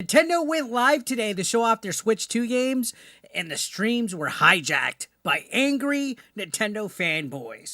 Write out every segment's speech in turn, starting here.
Nintendo went live today to show off their Switch 2 games, and the streams were hijacked by angry Nintendo fanboys.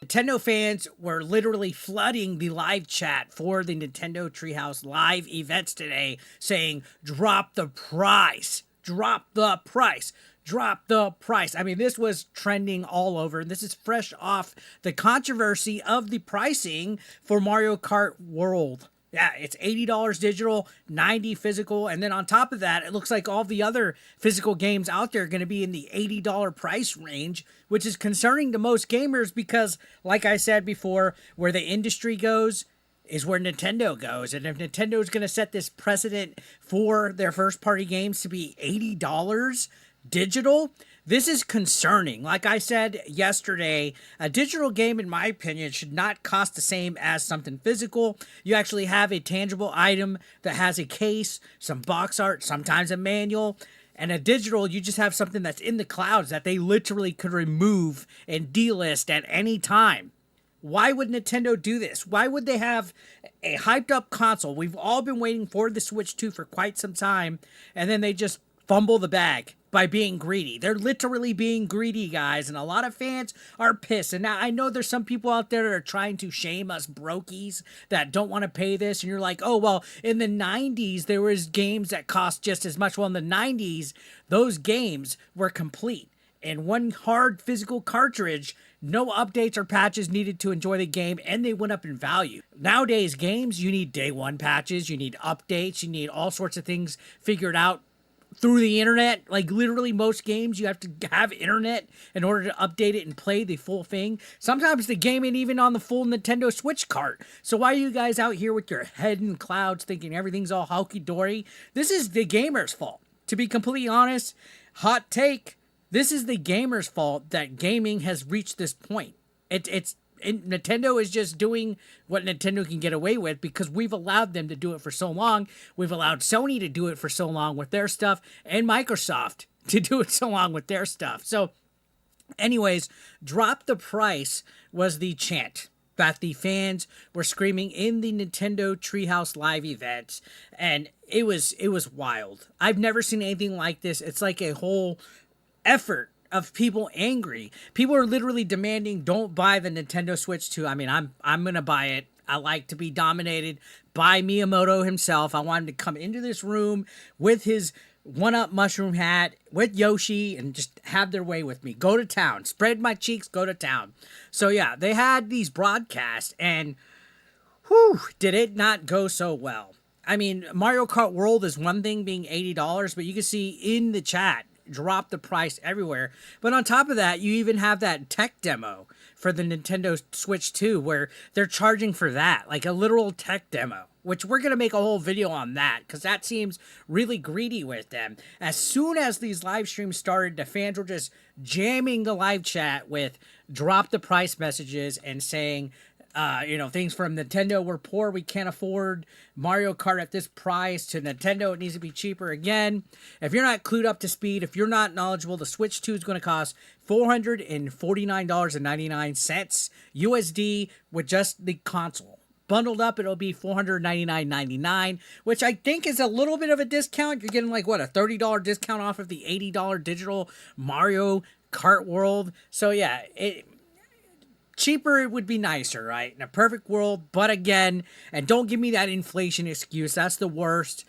Nintendo fans were literally flooding the live chat for the Nintendo Treehouse live events today, saying, drop the price, drop the price, drop the price. I mean, this was trending all over. This is fresh off the controversy of the pricing for Mario Kart World. Yeah, it's $80 digital, $90 physical, and then on top of that, it looks like all the other physical games out there are going to be in the $80 price range, which is concerning to most gamers because, like I said before, where the industry goes is where Nintendo goes. And if Nintendo is going to set this precedent for their first-party games to be $80 digital, this is concerning. Like I said yesterday, a digital game, in my opinion, should not cost the same as something physical. You actually have a tangible item that has a case, some box art, sometimes a manual. And a digital, you just have something that's in the clouds that they literally could remove and delist at any time. Why would Nintendo do this? Why would they have a hyped up console? We've all been waiting for the Switch 2 for quite some time, and then they just fumble the bag by being greedy. They're literally being greedy, guys, and a lot of fans are pissed. And now I know there's some people out there that are trying to shame us brokies that don't want to pay this, and you're like, oh, well, in the 90s, there was games that cost just as much. Well, in the 90s, those games were complete. And one hard physical cartridge, no updates or patches needed to enjoy the game, and they went up in value. Nowadays, games, you need day one patches, you need updates, you need all sorts of things figured out through the internet. Like literally most games, you have to have internet in order to update it and play the full thing. Sometimes the game ain't even on the full Nintendo Switch cart. So why are you guys out here with your head in clouds thinking everything's all hunky-dory? This is the gamer's fault. To be completely honest, hot take, this is the gamer's fault that gaming has reached this point. Nintendo is just doing what Nintendo can get away with because we've allowed them to do it for so long. We've allowed Sony to do it for so long with their stuff and Microsoft to do it so long with their stuff. So anyways, drop the price was the chant that the fans were screaming in the Nintendo Treehouse live events, and it was wild. I've never seen anything like this. It's like a whole effort of people angry. People are literally demanding, don't buy the Nintendo Switch 2. I mean, I'm gonna buy it. I like to be dominated by Miyamoto himself. I want him to come into this room with his one-up mushroom hat, with Yoshi, and just have their way with me. Go to town. Spread my cheeks, go to town. So yeah, they had these broadcasts, and whew, did it not go so well. I mean, Mario Kart World is one thing being $80, but you can see in the chat, drop the price everywhere. But on top of that, you even have that tech demo for the Nintendo Switch 2 where they're charging for that, like a literal tech demo, which we're going to make a whole video on that because that seems really greedy with them. As soon as these live streams started, the fans were just jamming the live chat with drop the price messages and saying, things from Nintendo, we're poor, we can't afford Mario Kart at this price, to Nintendo, it needs to be cheaper again. If you're not clued up to speed, if you're not knowledgeable, the Switch 2 is going to cost $449.99 USD with just the console. Bundled up, it'll be $499.99, which I think is a little bit of a discount. You're getting like, what, a $30 discount off of the $80 digital Mario Kart World. So yeah, cheaper, it would be nicer, right? In a perfect world, but again, and don't give me that inflation excuse. That's the worst.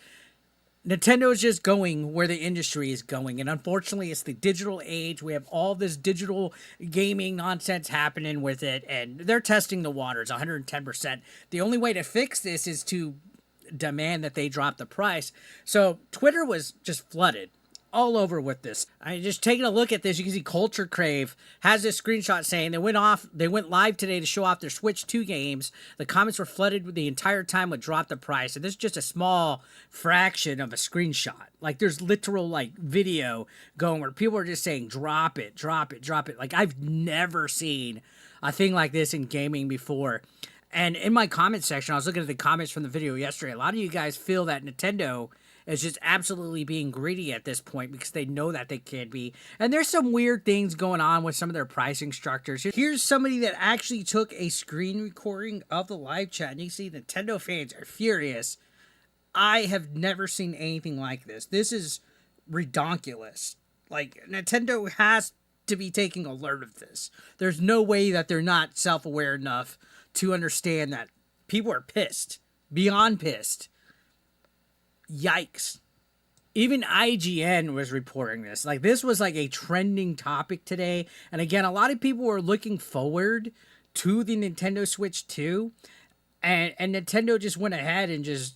Nintendo is just going where the industry is going, and unfortunately, it's the digital age. We have all this digital gaming nonsense happening with it, and they're testing the waters 110%. The only way to fix this is to demand that they drop the price. So Twitter was just flooded all over with this. I just taking a look at this, you can see Culture Crave has this screenshot saying they went live today to show off their Switch 2 games. The comments were flooded with the entire time with drop the price. And this is just a small fraction of a screenshot. Like there's literal like video going where people are just saying drop it, drop it, drop it. Like I've never seen a thing like this in gaming before. And in my comment section, I was looking at the comments from the video yesterday. A lot of you guys feel that Nintendo is just absolutely being greedy at this point because they know that they can be. And there's some weird things going on with some of their pricing structures. Here's somebody that actually took a screen recording of the live chat, and you see Nintendo fans are furious. I have never seen anything like this. This is redonkulous. Like, Nintendo has to be taking alert of this. There's no way that they're not self-aware enough to understand that people are pissed. Beyond pissed. Yikes. Even IGN was reporting this. Like, this was like a trending topic today. And again, a lot of people were looking forward to the Nintendo Switch 2. And Nintendo just went ahead and just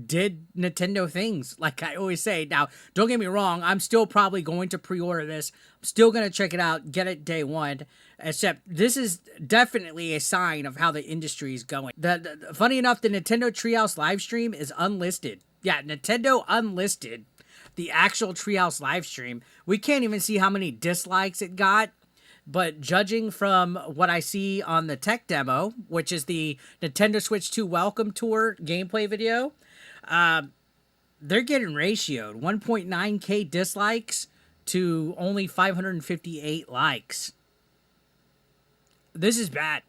did Nintendo things, like I always say. Now, don't get me wrong, I'm still probably going to pre-order this. I'm still going to check it out, get it day one, except this is definitely a sign of how the industry is going. Funny enough, the Nintendo Treehouse live stream is unlisted. Yeah, Nintendo unlisted the actual Treehouse live stream. We can't even see how many dislikes it got. But judging from what I see on the tech demo, which is the Nintendo Switch 2 Welcome Tour gameplay video, they're getting ratioed 1.9k dislikes to only 558 likes. This is bad.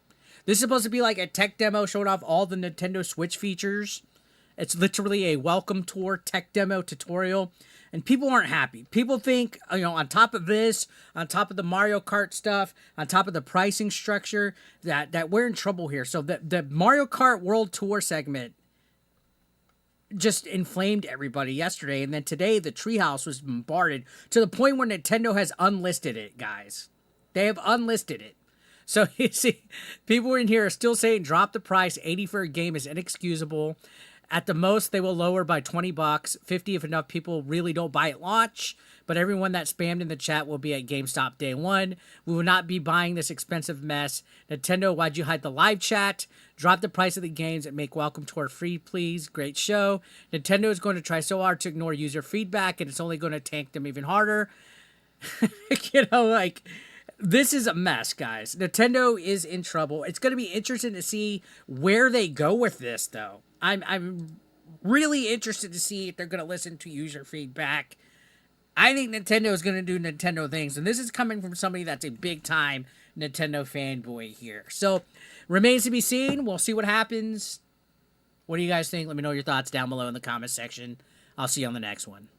This is supposed to be like a tech demo showing off all the Nintendo Switch features. It's literally a welcome tour tech demo tutorial. And people aren't happy. People think, on top of this, on top of the Mario Kart stuff, on top of the pricing structure, that we're in trouble here. So the Mario Kart World Tour segment just inflamed everybody yesterday. And then today, the Treehouse was bombarded to the point where Nintendo has unlisted it, guys. They have unlisted it. So, you see, people in here are still saying drop the price. 80 for a game is inexcusable. At the most, they will lower by $20, $50 if enough people really don't buy at launch. But everyone that spammed in the chat will be at GameStop day one. We will not be buying this expensive mess. Nintendo, why'd you hide the live chat? Drop the price of the games and make Welcome Tour free, please. Great show. Nintendo is going to try so hard to ignore user feedback, and it's only going to tank them even harder. This is a mess, guys. Nintendo is in trouble. It's going to be interesting to see where they go with this, though. I'm really interested to see if they're going to listen to user feedback. I think Nintendo is going to do Nintendo things, and this is coming from somebody that's a big-time Nintendo fanboy here. So, remains to be seen. We'll see what happens. What do you guys think? Let me know your thoughts down below in the comment section. I'll see you on the next one.